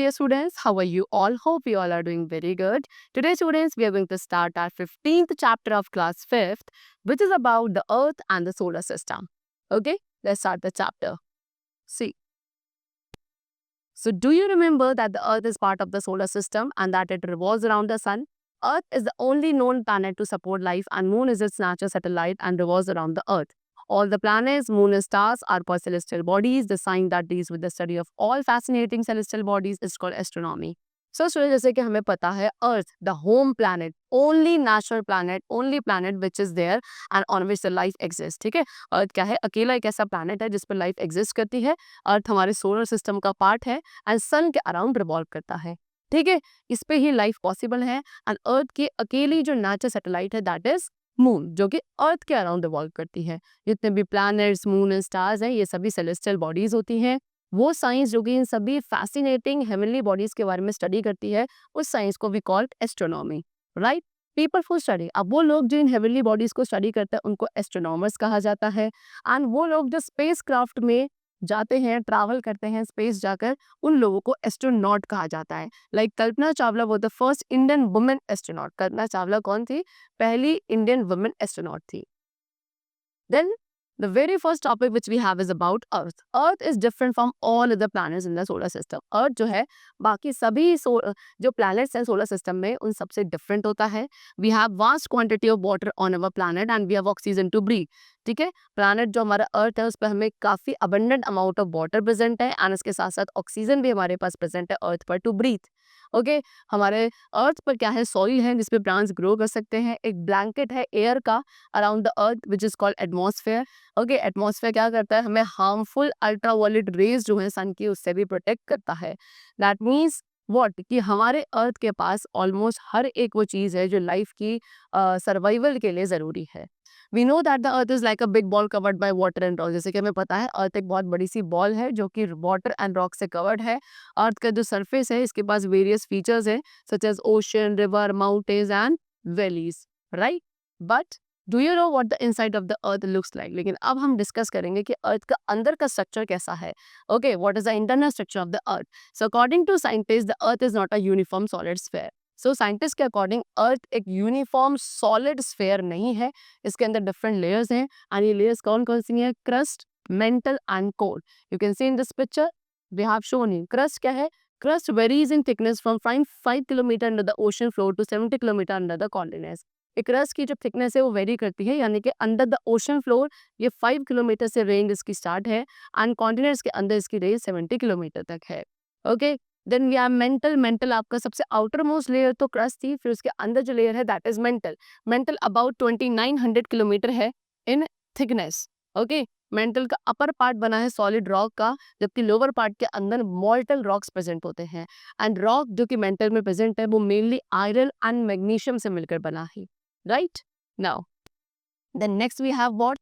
dear students. How are you all? Hope you all are doing very good. Today, students, we are going to start our 15th chapter of class 5th, which is about the Earth and the solar system. Okay, let's start the chapter. See. So, do you remember that the Earth is part of the solar system and that it revolves around the sun? Earth is the only known planet to support life, and Moon is its natural satellite and revolves around the Earth. All the planets, moon, and stars are called celestial bodies. The science that deals with the study of all fascinating celestial bodies is called astronomy. So, जैसे कि हमें पता है earth the home planet only natural planet only planet which is there and on which the life exist. ठीक है, अर्थ क्या है? अकेला एक ऐसा प्लैनेट है जिस पर लाइफ एग्जिस्ट करती है. अर्थ हमारे सोलर सिस्टम का पार्ट है एंड सन के अराउंड रिवॉल्व करता है. ठीक है, इस पे ही लाइफ पॉसिबल है. एंड अर्थ की अकेली जो नेचुरल सैटेलाइट है दैट इज मून, जो कि अर्थ के अराउंड रिवॉल्व करती है. जितने भी प्लैनेट्स, मून एंड स्टार्स हैं, ये सभी सेलेस्टियल बॉडीज होती हैं. वो साइंस जो कि इन सभी फैसिनेटिंग हेवनली बॉडीज के बारे में स्टडी करती है, उस साइंस को we called astronomy. Right, people who study, अब वो लोग जो इन हेवनली बॉडीज को स्टडी करते हैं उनको एस्ट्रोनॉमर्स कहा जाता है. एंड वो लोग जो स्पेस क्राफ्ट में जाते हैं, ट्रैवल करते हैं स्पेस जाकर, उन लोगों को एस्ट्रोनॉट कहा जाता है. लाइक कल्पना चावला वो the first Indian women astronaut. Kalpana Chawla कौन थी? पहली इंडियन वुमेन एस्ट्रोनॉट थी. Then the very first topic which we have is about Earth. Earth is different from all other planets in the solar system. Earth जो है बाकी सभी जो planets हैं solar system में उन सबसे different होता है. We have vast quantity of water on our planet and we have oxygen to breathe. ठीक है, planet जो हमारा Earth है उस पर हमें काफ़ी abundant amount of water present है and इसके साथ साथ oxygen भी हमारे पास present है Earth पर to breathe. ओके, हमारे अर्थ पर क्या है? सॉइल है जिसपे प्लांट्स ग्रो कर सकते हैं. एक ब्लैंकेट है एयर का around the earth which is called atmosphere. Okay, atmosphere क्या करता है? हमें हार्मफुल अल्ट्रावायलेट रेज जो है सन की उससे भी प्रोटेक्ट करता है. दैट मीन्स वॉट कि हमारे अर्थ के पास ऑलमोस्ट हर एक वो चीज़ है जो लाइफ की सर्वाइवल के लिए ज़रूरी है. We know that the earth is like a big ball covered by water and rock. जैसे कि हमें पता है अर्थ एक बहुत बड़ी सी बॉल है जो कि वाटर एंड रॉक से कवर्ड है. अर्थ का जो सरफेस है इसके पास वेरियस फीचर्स है such as ocean, river, mountains and valleys. Right, but do you know what the inside of the earth looks like? लेकिन अब हम डिस्कस करेंगे कि अर्थ का अंदर का स्ट्रक्चर कैसा है. Okay, what is the internal structure of the earth? So according to scientist the earth is not a uniform solid sphere. So scientist के अकॉर्डिंग अर्थ एक यूनिफॉर्म सॉलिड स्फीयर नहीं है. इसके अंदर डिफरेंट लेयर्स हैं and ये layers कौन कौन सी हैं? Crust, mantle and core. You can see in this picture we have shown you. Crust क्या है? Crust varies in thickness from 5 kilometre under the ocean floor to 70 kilometre under the continents. Crust की जो thickness है वो very करती है, यानी कि अंडर द ओशन फ्लोर ये 5 किलोमीटर से रेंज इसकी स्टार्ट है एंड कॉन्टिनेंट्स के अंदर इसकी रेंज 70 किलोमीटर तक है. Okay, then we have mantle. Mantle आपका सबसे आउटर मोस्ट लेयर तो क्रस्ट थी, फिर उसके अंदर जो लेयर है that is mantle. Mantle about 2900 kilometre है इन थिकनेस. ओके, मेंटल का अपर पार्ट बना है सॉलिड रॉक का, जबकि लोअर पार्ट के अंदर मॉर्टल रॉक्स प्रेजेंट होते हैं. एंड रॉक जो कि मेंटल में प्रेजेंट है वो मेनली आयरन एंड मैग्नीशियम से मिलकर बना है. Right, now then next we have what?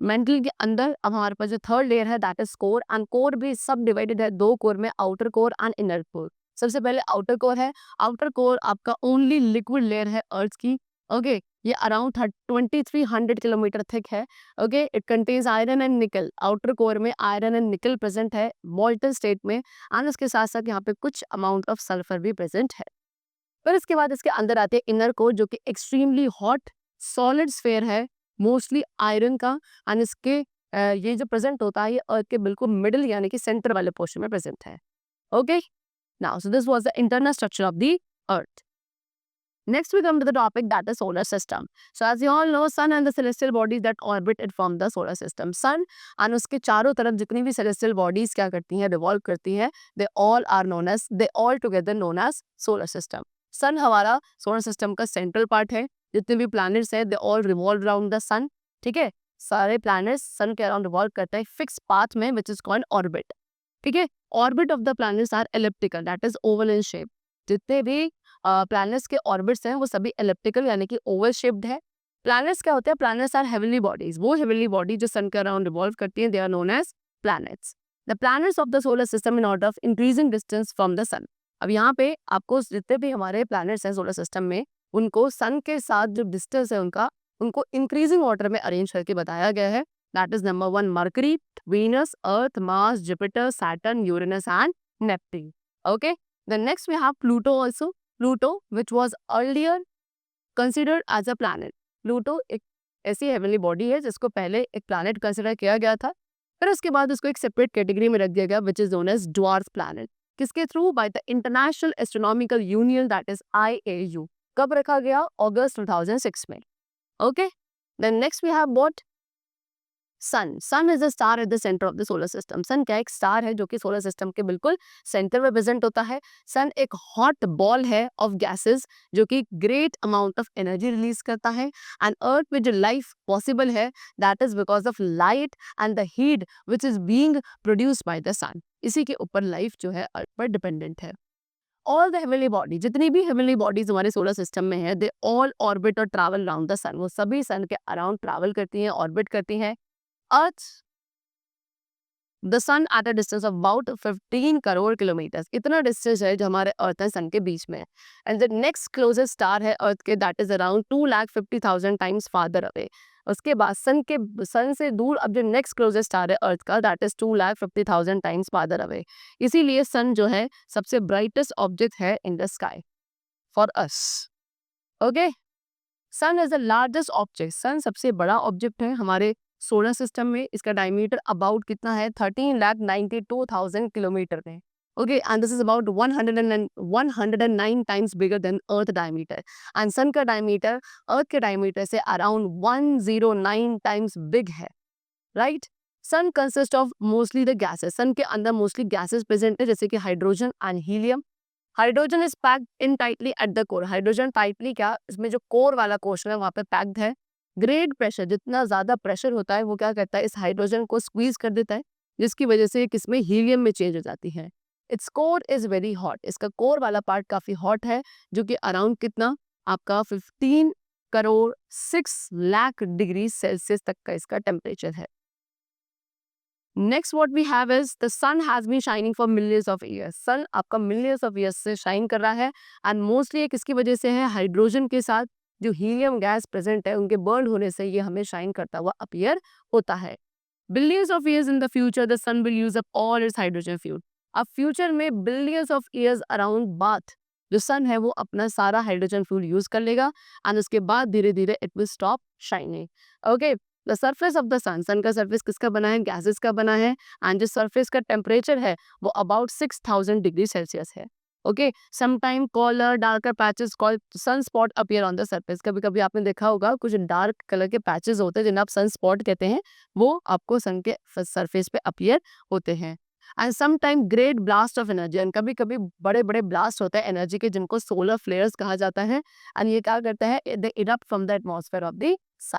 Mantle के अंदर अब हमारे पास जो थर्ड लेयर है that is core. And core भी सब डिवाइडेड है दो कोर में, outer core and inner core. सबसे पहले आउटर कोर है. आउटर कोर आपका ओनली लिक्विड लेयर है अर्थ की. ओके, ये अराउंड 2300 किलोमीटर थिक है. Okay, it contains iron and nickel. Outer core में आयरन एंड निकल प्रेजेंट है मॉल्टन स्टेट में एंड उसके साथ साथ यहाँ पे कुछ अमाउंट ऑफ सल्फर भी प्रेजेंट है. फिर इसके बाद इसके अंदर आते हैं इनर कोर जो कि एक्सट्रीमली हॉट सॉलिड स्फीयर है, मोस्टली आयरन का. एंड इसके ये जो प्रेजेंट होता है ये अर्थ के बिल्कुल मिडिल यानी कि सेंटर वाले पोर्शन में प्रेजेंट है. Okay, now so this was the internal structure of the earth. Next we come to the topic that is solar system. So as you all know, sun and the celestial bodies that orbit it form the solar system. Sun and उसके चारों तरफ जितनी भी celestial bodies क्या करती हैं? revolve करती हैं. They all together known as solar system. Sun हमारा solar system का central part है. जितने भी planets हैं they all revolve around the sun. ठीक है, सारे planets sun के around revolve करते हैं fixed path में which is called orbit. ठीक है, orbit of the planets are elliptical, that is oval in shape. जितने भी प्लैनेट्स के ऑर्बिट्स हैं वो सभी एलिप्टिकल यानी कि ओवल शेप्ड है. प्लैनेट्स क्या होते हैं? Planets are heavenly bodies. वो हेवनली बॉडी जो सन के अराउंड रिवॉल्व करती हैं they are known as planets. The planets of the solar system in order of increasing distance from the sun. अब यहाँ पे आपको जितने भी हमारे प्लैनेट्स हैं सोलर सिस्टम में उनको सन के साथ जो डिस्टेंस है उनको इंक्रीजिंग ऑर्डर में अरेंज करके बताया गया है. That is number 1 mercury, Venus, earth, Mars, Jupiter, Saturn, Uranus and Neptune. Okay, Then next we have Pluto also. Pluto, which was earlier considered as a planet. Pluto एक ऐसी heavenly body है जिसको पहले एक प्लैनेट कंसिडर किया गया था, फिर उसके बाद उसको एक सेपरेट कैटेगरी में रख दिया गया which is known as dwarf planet. किसके through? By the International Astronomical Union, that is IAU. कब रखा गया? अगस्त 2006 में. Okay. Then next we have what? Sun. Sun is a star at the centre of the solar system. Sun क्या? एक star है जो कि सोलर सिस्टम के बिल्कुल सेंटर में प्रेजेंट होता है. सन एक हॉट बॉल है ऑफ गैसेस जो कि great amount of energy release करता है. एंड अर्थ में जो लाइफ पॉसिबल है that is because of light and the heat which is being produced by the sun. इसी के ऊपर लाइफ जो है अर्थ पर डिपेंडेंट है. ऑल द हेवनली बॉडी, जितनी भी हेवनली बॉडीज हमारे सोलर सिस्टम में है, दे ऑल ऑर्बिट और ट्रैवल अराउंड द सन. वो सभी सन के अराउंड ट्रैवल करती हैं, ऑर्बिट करती हैं. Earth the sun at a distance of about 15 crore kilometre. इतना डिस्टेंस है जो हमारे अर्थ है सन के बीच में. And the next closest star है अर्थ के, that is around 2,50,000 times farther away. उसके बाद सन से दूर अब जो नेक्स्ट क्लोजेस्ट स्टार है अर्थ का, that is 2,50,000 times farther away. इसीलिए सन जो है सबसे ब्राइटेस्ट ऑब्जेक्ट है in the sky for us. Okay. Sun is the largest object. Sun सबसे बड़ा ऑब्जेक्ट है हमारे सोलर सिस्टम में. इसका डायमीटर अबाउट कितना है? 13,92,000 किलोमीटर में. Okay. And this is about 109 times bigger than earth diameter. And sun का डायमीटर अर्थ के डायमीटर से अराउंड 109 टाइम्स बिग है. Right. Sun consist of mostly the gases. Sun के अंदर मोस्टली गैसेस प्रेजेंट है जैसे कि hydrogen and helium. Hydrogen is packed in tightly at the core. Hydrogen tightly क्या? इसमें जो कोर वाला पोर्शन है वहां पे पैक्ड है. ग्रेट प्रेशर, जितना ज्यादा प्रेशर होता है वो क्या करता है? इस हाइड्रोजन को स्क्वीज कर देता है, जिसकी वजह से किसमें? हीलियम में चेंज हो जाती है. Its core is very hot. इसका कोर वाला पार्ट काफी हॉट है जो कि अराउंड कितना? आपका 15 करोड़ 6 लाख डिग्री सेल्सियस तक का इसका टेम्परेचर है. Next what we have is the sun has been shining for millions of years. Sun आपका मिलियंस ऑफ ईयर्स से शाइन कर रहा है. एंड मोस्टली ये किसकी वजह से है? हाइड्रोजन के साथ जो हीलियम गैस प्रेजेंट है उनके बर्न होने से ये हमें शाइन करता हुआ अपीयर होता है. Billions of years in the future the sun will use up all its hydrogen fuel. अब फ्यूचर में बिलियंस ऑफ ईयर्स अराउंड बाथ जो सन है वो अपना सारा हाइड्रोजन फ्यूल यूज कर लेगा एंड उसके बाद धीरे धीरे it will stop shining. Okay. The surface of the sun. Sun का सरफेस किसका बना है? गैसेस का बना है. एंड जो सरफेस का टेम्परेचर है वो अबाउट 6,000 डिग्री सेल्सियस है. Okay. Sometime cooler darker patches called sun spot appear on the surface. कभी कभी आपने देखा होगा कुछ डार्क कलर के पैचेस होते हैं जिन्हें आप सन स्पॉट कहते हैं, वो आपको सन के सरफेस पे अपीयर होते हैं. And sometime great blast of energy. And कभी कभी बड़े बड़े ब्लास्ट होते हैं एनर्जी के जिनको सोलर फ्लेयर्स कहा जाता है. एंड ये क्या करता है? They erupt from the atmosphere of the sun.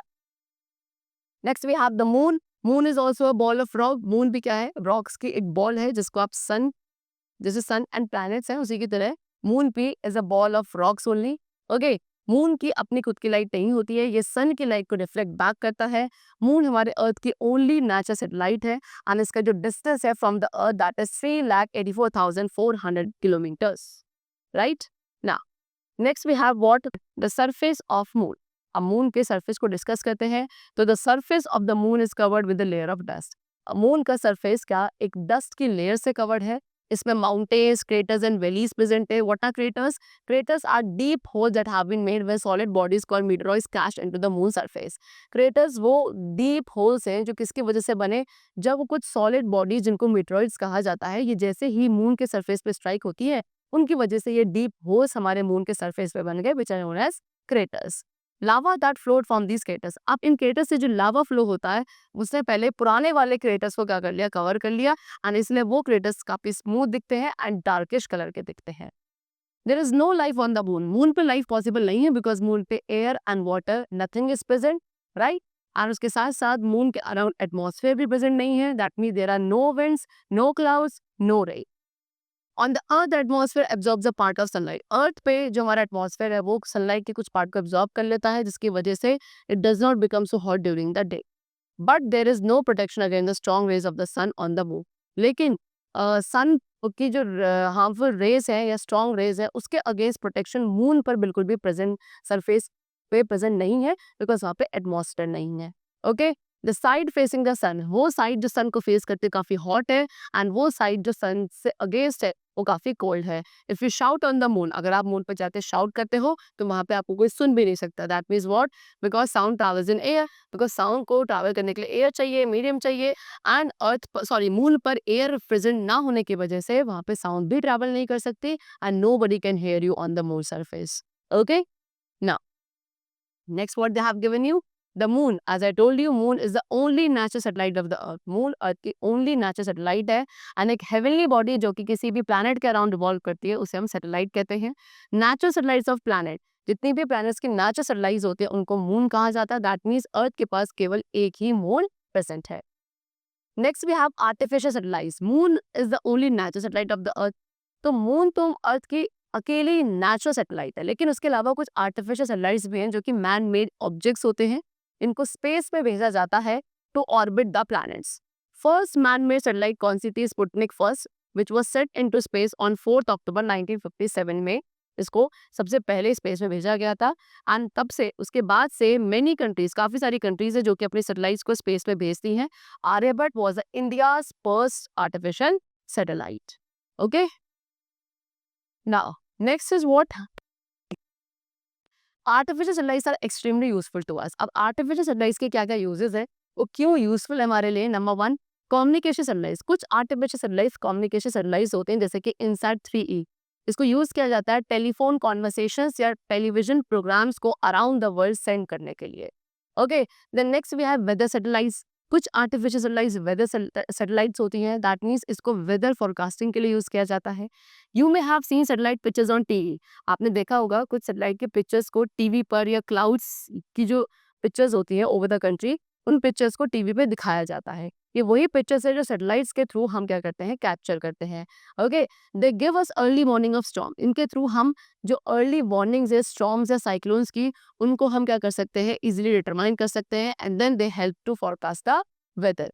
Next we have the moon. Moon is also a ball of rock. Moon भी क्या है? रॉक्स की एक बॉल है जिसको आप सन, जैसे सन एंड प्लैनेट्स हैं उसी की तरह मून भी is a ball of rocks only. Okay. Moon की अपनी खुद की लाइट नहीं होती है, ये सन की लाइट को रिफ्लेक्ट बैक करता है. मून हमारे अर्थ की ओनली नेचुरल सैटेलाइट है एंड इसका जो डिस्टेंस है from the earth that is 3,84,400 kilometres. Right. ना next we have what? The surface of moon. अब मून के सरफेस को डिस्कस करते हैं. तो the surface of the moon is covered with the layer of dust. Moon का surface क्या? एक डस्ट की लेयर से कवर्ड है. इसमें mountains, craters and valleys present है. What are craters? Craters are deep holes that have been made when solid bodies called meteoroids crashed into the moon surface. Craters वो deep holes हैं जो किसकी वजह से बने? जब वो कुछ सॉलिड बॉडीज जिनको मीटेरॉइड्स कहा जाता है, ये जैसे ही मून के सरफेस पे स्ट्राइक होती है उनकी वजह से ये डीप होल्स हमारे मून के सरफेस पे बन गए which are known as craters. Lava that float from these craters. अब इन क्रेटर्स से जो लावा फ्लो होता है उसने पहले पुराने वाले क्रेटर्स को क्या कर लिया? कवर कर लिया. एंड इसलिए वो क्रेटर्स काफी स्मूथ दिखते हैं एंड डार्किश कलर के दिखते हैं. There is no life on the moon. Moon पे लाइफ पॉसिबल नहीं है बिकॉज मून पे air and water nothing is present. Right. And उसके साथ साथ मून के अराउंड एटमॉस्फेयर भी प्रेजेंट नहीं है. That mean there are no winds, no clouds, no rain. On the earth atmosphere absorbs a part of sunlight. Earth पे जो हमारा एटमॉस्फेयर है वो सनलाइट के कुछ पार्ट को एब्जॉर्ब कर लेता है जिसकी वजह से it does not become so hot during the day. But there is no protection against the strong rays of the sun on the moon. लेकिन सन की जो हार्मफुल रेज है या स्ट्रॉन्ग रेज है उसके अगेंस्ट प्रोटेक्शन मून पर बिल्कुल भी प्रेजेंट सरफेस पे प्रेजेंट नहीं है बिकॉज वहाँ पे एटमॉस्फेयर नहीं है. Okay. The side facing the sun, वो साइड जो सन को फेस करते काफी हॉट है एंड वो साइड जो सन से अगेंस्ट है वो काफ़ी कोल्ड है। If you shout on the moon, अगर आप मून पे जाते शाउट करते हो तो वहाँ पे आपको कोई सुन भी नहीं सकता। That means what? Because sound travels in air, because sound को ट्रैवल करने के लिए एयर चाहिए, मीडियम चाहिए एंड मून पर एयर प्रेज़ेंट ना होने की वजह से वहाँ पे साउंड भी ट्रैवल नहीं कर सकती and nobody can hear you on the moon surface. Okay? Now next, what they have given you? The moon. As I told you, moon is the only natural satellite of the earth. Moon अर्थ की only natural satellite है and एक heavenly body जो कि किसी भी planet के around revolve करती है उसे हम satellite कहते हैं. Natural satellites of planet. जितनी भी planets की natural satellites होती है उनको moon कहा जाता है. That means earth के पास केवल एक ही moon present है. Next we have artificial satellites. Moon is the only natural satellite of the earth. तो moon तो अर्थ की अकेली नेचुरल सैटेलाइट है, लेकिन उसके अलावा कुछ आर्टिफिशियल सैटेलाइट्स भी हैं जो कि मैन मेड ऑब्जेक्ट्स होते हैं. इनको स्पेस में भेजा जाता है to orbit the planets. First man made satellite कौन सी थी? Sputnik first, which was set into space on 4 October 1957 में. इसको सबसे पहले स्पेस में भेजा गया था एंड तब से उसके बाद से मेनी कंट्रीज, काफी सारी कंट्रीज है जो कि अपनी सैटेलाइट्स को स्पेस में भेजती हैं. Aryabhata was India's first artificial satellite. Okay, now, next is what? Artificial satellites are extremely useful to us. अब artificial satellites के क्या क्या uses है, वो क्यों useful है हमारे लिए? Number 1, communication satellites. कुछ artificial satellites communication satellites होते हैं जैसे कि INSAT 3E. इसको यूज किया जाता है टेलीफोन कॉन्वर्सेशंस या टेलीविजन प्रोग्राम्स को अराउंड द वर्ल्ड सेंड करने के लिए. Okay, then next we have weather satellites. कुछ आर्टिफिशियल सैटेलाइट्स वेदर सैटेलाइट्स होती हैं. दैट मीन्स इसको वेदर फोरकास्टिंग के लिए यूज किया जाता है. You may have seen satellite pictures on TV. आपने देखा होगा कुछ सैटेलाइट के पिक्चर्स को टीवी पर या क्लाउड्स की जो पिक्चर्स होती हैं ओवर द कंट्री, उन पिक्चर्स को टीवी पे दिखाया जाता है. ये वही पिक्चर्स है जो सैटेलाइट्स के थ्रू हम क्या करते हैं, कैप्चर करते हैं. Okay, they give us early warning of storm. इनके थ्रू हम जो अर्ली वार्निंग्स है स्टॉर्म्स या साइक्लोन्स की, उनको हम क्या कर सकते हैं, इजीली डिटरमाइन कर सकते हैं and then they help to forecast the weather.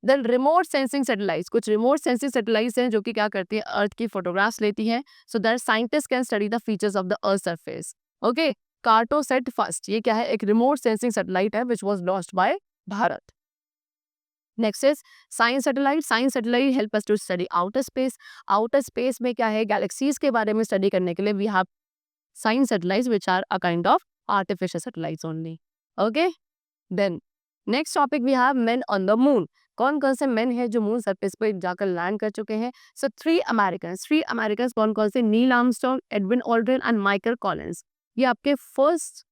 Then remote sensing satellites. कुछ रिमोट सेंसिंग सैटेलाइट्स हैं जो कि क्या करती हैं, अर्थ की फोटोग्राफ्स लेती हैं so that scientist can study the features of the earth surface. Okay, Cartosat first, ये क्या है, एक रिमोट सेंसिंग सैटेलाइट है which was launched by Bharat. Next is science satellite. Science satellite help us to study outer space. Outer space में क्या है, galaxies के बारे में स्टडी करने के लिए we have science satellites which are a kind of artificial satellites only. Okay, then next topic we have men on the moon. कौन कौन से मेन है जो मून सरफेस पे जाकर लैंड कर चुके हैं? सो 3 अमेरिकन कौन कौन से? Neil Armstrong, Edwin Aldrin and Michael Collins. ये आपके फर्स्ट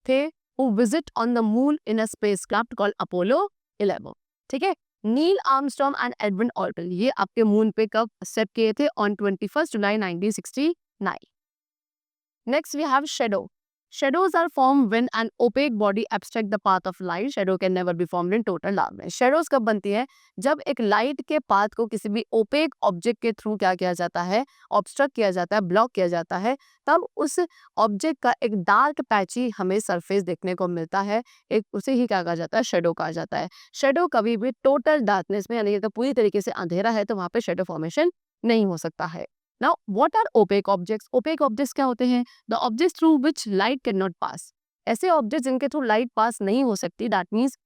थे who visit on the moon in a spacecraft called Apollo 11. ठीक है, Neil Armstrong and Edwin Aldrin ये आपके मून पे कब स्टेप किए थे? On 21 July 1969. Next we have shadow. Shadows are formed when an opaque body obstructs the path of light. Shadow can never be formed in total darkness. Shadows कब बनती है? जब एक लाइट के पाथ को किसी भी ओपेक ऑब्जेक्ट के थ्रू क्या किया जाता है, ऑब्स्ट्रक्ट किया जाता है, ब्लॉक किया जाता है, तब उस ऑब्जेक्ट का एक डार्क पैची हमें सरफेस देखने को मिलता है. एक उसे ही क्या कहा जाता है, शेडो कहा जाता है. शेडो कभी भी टोटल डार्कनेस में, यानी अगर पूरी तरीके से अंधेरा है तो वहां पे शेडो फॉर्मेशन नहीं हो सकता है. Now, what are opaque objects? Opaque objects क्या होते हैं? The objects through which light cannot pass. ऐसे ऑब्जेक्ट जिनके थ्रू लाइट पास नहीं हो सकती, दैट मीन्स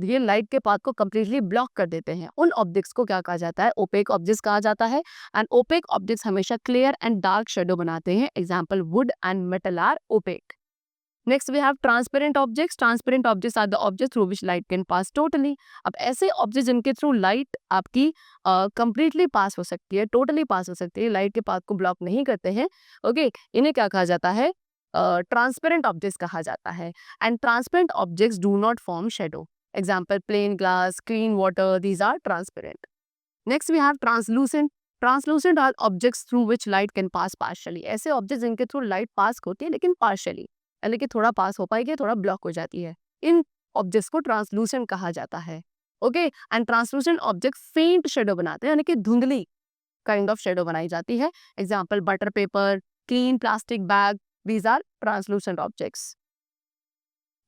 ये लाइट के पाथ को कम्प्लीटली ब्लॉक कर देते हैं, उन ऑब्जेक्ट्स को क्या कहा जाता है? ओपेक ऑब्जेक्ट्स कहा जाता है. एंड ओपेक ऑब्जेक्ट्स हमेशा क्लियर एंड डार्क शेडो बनाते हैं. Example, wood and metal are opaque. Next we have transparent objects. Transparent objects are the object through which light can pass totally. अब ऐसे object जिनके through light आपकी completely pass हो सकती है, totally पास हो सकती है, लाइट के पाथ को ब्लॉक नहीं करते हैं, ओके, इन्हें क्या कहा जाता है? ट्रांसपेरेंट ऑब्जेक्ट्स कहा जाता है. And transparent objects do not form shadow. Example, plain glass, clean water, these are transparent. Next we have translucent. Translucent are objects through which light can pass partially. ऐसे object जिनके through light pass होती है लेकिन partially, यानी कि थोड़ा पास हो पाएगी, थोड़ा ब्लॉक हो जाती है. इन ऑब्जेक्ट्स को ट्रांसलूसेंट कहा जाता है. ओके, एंड ट्रांसलूसेंट ऑब्जेक्ट फेंट शेडो बनाते हैं, यानी कि धुंधली काइंड ऑफ शेडो बनाई जाती है. Example, butter paper, clean plastic bag, these are translucent objects.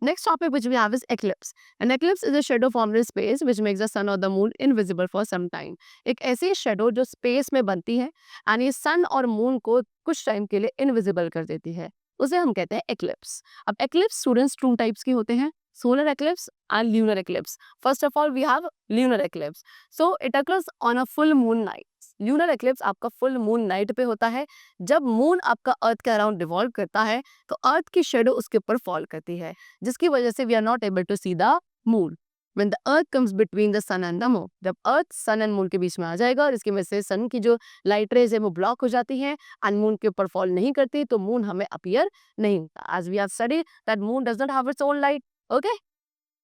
Next topic which we have is eclipse. An eclipse is a shadow formed in space which makes the sun or the moon invisible for some time. एक ऐसी shadow जो space में बनती है and ये sun और moon को कुछ time के लिए invisible कर देती है, उसे हम कहते हैं eclipse. अब eclipse students two types की होते हैं, solar eclipse and lunar eclipse. First of all we have lunar eclipse. So it occurs on a full moon night. Lunar eclipse आपका फुल मून नाइट पे होता है। जब मून आपका अर्थ के अराउंड रिवॉल्व करता है तो अर्थ की शेडो उसके ऊपर फॉल करती है, जिसकी वजह से we are not able to see the moon. When the earth comes between the sun and the moon, जब अर्थ सन एंड मून के बीच में आ जाएगा और इसकी वजह से सन की जो लाइट रेज है वो ब्लॉक हो जाती है एंड मून के ऊपर फॉल नहीं करती, तो मून हमें अपीयर नहीं होता। As we have studied that moon does not have its own light. Okay,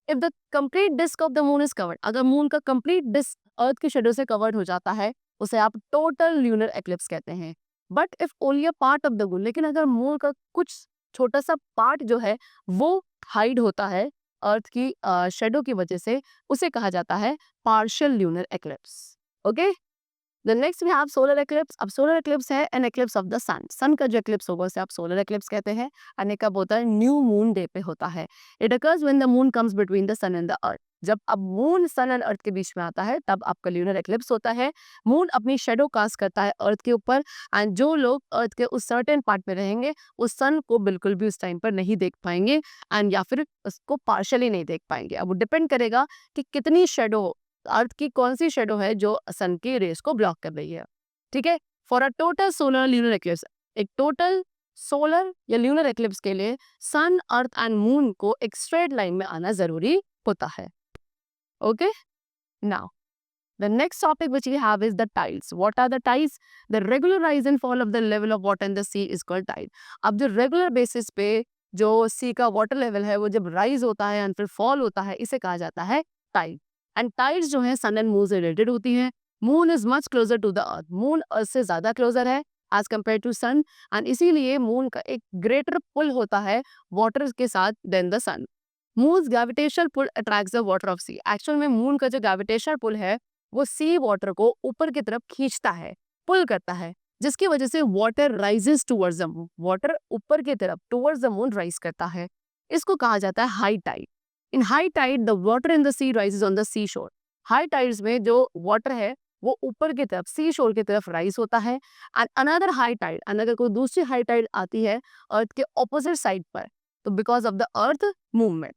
if the complete disc of the moon is covered, अगर मून का कंप्लीट डिस्क अर्थ की शेडो से कवर्ड हो जाता है उसे आप टोटल ल्यूनर एक्लिप्स कहते हैं। But if only a part of the moon, लेकिन अगर मून का कुछ छोटा सा पार्ट जो है वो हाइड होता है अर्थ की शेडो की वजह से, उसे कहा जाता है partial lunar eclipse. Okay, the next we have solar eclipse. अब सोलर एक्लिप्स है an eclipse of the sun. Sun का जो एक्लिप्स होगा उसे आप सोलर एक्लिप्स कहते हैं। और कब होता है? न्यू मून डे पे होता है। It occurs when the moon comes between the sun and the earth. जब अब मून सन एंड अर्थ के बीच में आता है तब आपका ल्यूनर एक्लिप्स होता है। मून अपनी शेडो कास्ट करता है अर्थ के ऊपर एंड जो लोग अर्थ के उस सर्टेन पार्ट में रहेंगे उस सन को बिल्कुल भी उस टाइम पर नहीं देख पाएंगे एंड या फिर उसको पार्शली नहीं देख पाएंगे। अब वो डिपेंड करेगा कि कितनी शेडो, अर्थ की कौन सी शेडो है जो सन की रेस को ब्लॉक कर रही है। ठीक है, for a total solar lunar eclipse, एक टोटल सोलर या ल्यूनर एक्लिप्स के लिए सन, अर्थ एंड मून को एक स्ट्रेट लाइन में आना जरूरी होता है। Okay, now the next topic which we have is the tides. What are the tides? The regular rise and fall of the level of water in the sea is called tide. अब जो regular basis पे जो सी का water level है वो जब rise होता है एंड फिर फॉल होता है, इसे कहा जाता है टाइड। एंड टाइड्स जो है सन एंड मून से रिलेटेड होती है। Moon is much closer to the earth, moon earth से ज्यादा क्लोजर है as compare to sun, and इसीलिए मून का एक ग्रेटर पुल होता है वाटर के साथ than the sun. Moon's gravitational pull attracts the water of sea. Actual में मून का जो ग्रेविटेशनल पुल है वो सी वाटर को ऊपर की तरफ खींचता है, पुल करता है, जिसकी वजह से water rises towards the moon. Water ऊपर की तरफ टुवर्ड्स द मून राइज करता है। इसको कहा जाता है high tide. In high tide the water in the sea rises on the sea shore. High tides में जो वाटर है वो ऊपर की तरफ सी शोर की तरफ राइज होता है। एंड अनदर हाई टाइड, अगर कोई दूसरी हाई टाइड आती है अर्थ के ऑपोजिट साइड पर, तो because of the earth movement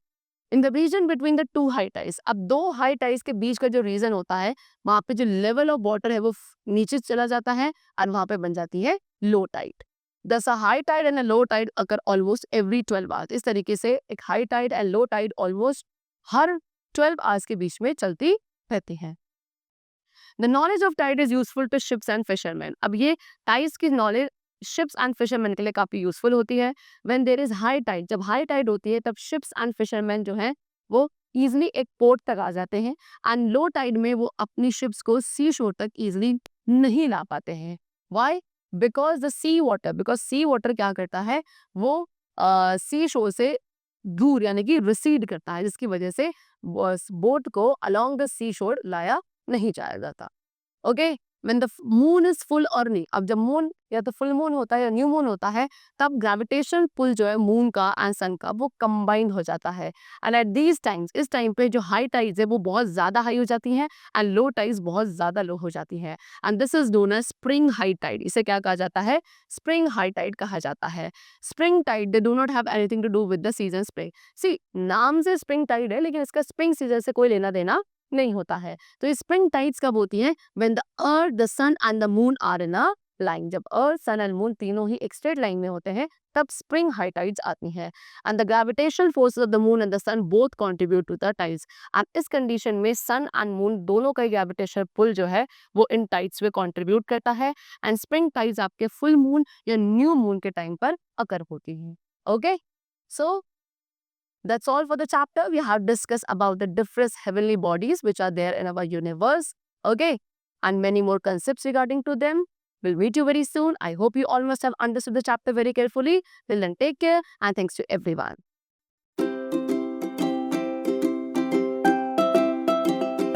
in the region between the two high tides. अब दो हाई टाइड्स के बीच का जो रीजन होता है वहां पे जो लेवल ऑफ वाटर है वो नीचे चला जाता है और वहां पे बन जाती है low tide. Thus high tide and low tide occur almost every 12 hours. इस तरीके से एक high tide and low tide almost हर 12 आवर्स के बीच में चलती रहती है। The knowledge of tide is useful to ships and fisherman. अब ये टाइड्स की नॉलेज शिप्स एंड फिशरमैन के लिए काफी यूजफुल होती है। When there is high tide, जब हाई टाइड होती है तब शिप्स एंड फिशरमैन जो है वो इजिली एक पोर्ट तक आ जाते हैं एंड लो टाइड में वो अपनी शिप्स को सी शोर तक इजिली नहीं ला पाते हैं। Why? Because the sea water, because sea water क्या करता है वो सी शोर से दूर यानी कि रिसीड करता है, जिसकी वजह से बोट को अलोंग द सी शोर लाया नहीं जाया जाता। Okay, when the moon is full और नहीं, अब जब मून या तो फुल मून होता है या न्यू मून होता है तब ग्रेविटेशन पुल जो है मून का एंड सन का वो कंबाइंड हो जाता है। एंड एट दीज टाइम्स, इस टाइम पे जो हाई टाइड्स है वो बहुत ज्यादा हाई हो जाती हैं एंड लो टाइड्स बहुत ज्यादा लो हो जाती हैं and this is known as spring high tide. इसे क्या कहा जाता है? स्प्रिंग हाई टाइड कहा जाता है। Spring tide they do not have anything to do with the season spring. See, नाम से स्प्रिंग टाइड है लेकिन इसका स्प्रिंग सीजन से कोई लेना देना नहीं होता है। तो ये स्प्रिंग टाइड्स कब होती हैं? When the earth, the sun and the moon are in a line. जब अर्थ, सन एंड मून तीनों ही एक स्ट्रेट लाइन में होते हैं तब स्प्रिंग हाई टाइड्स आती हैं। And the gravitational forces of the moon and the sun both contribute to the tides. And इस कंडीशन में सन एंड मून दोनों का ग्रेविटेशनल पुल जो है वो इन टाइड्स में कंट्रीब्यूट करता है एंड स्प्रिंग टाइड्स आपके फुल मून या न्यू मून के टाइम पर अकर होती हैं। Okay, so that's all for the chapter. We have discussed about the different heavenly bodies which are there in our universe. Okay, and many more concepts regarding to them. We'll meet you very soon. I hope you all must have understood the chapter very carefully. Till then, take care and thanks to everyone.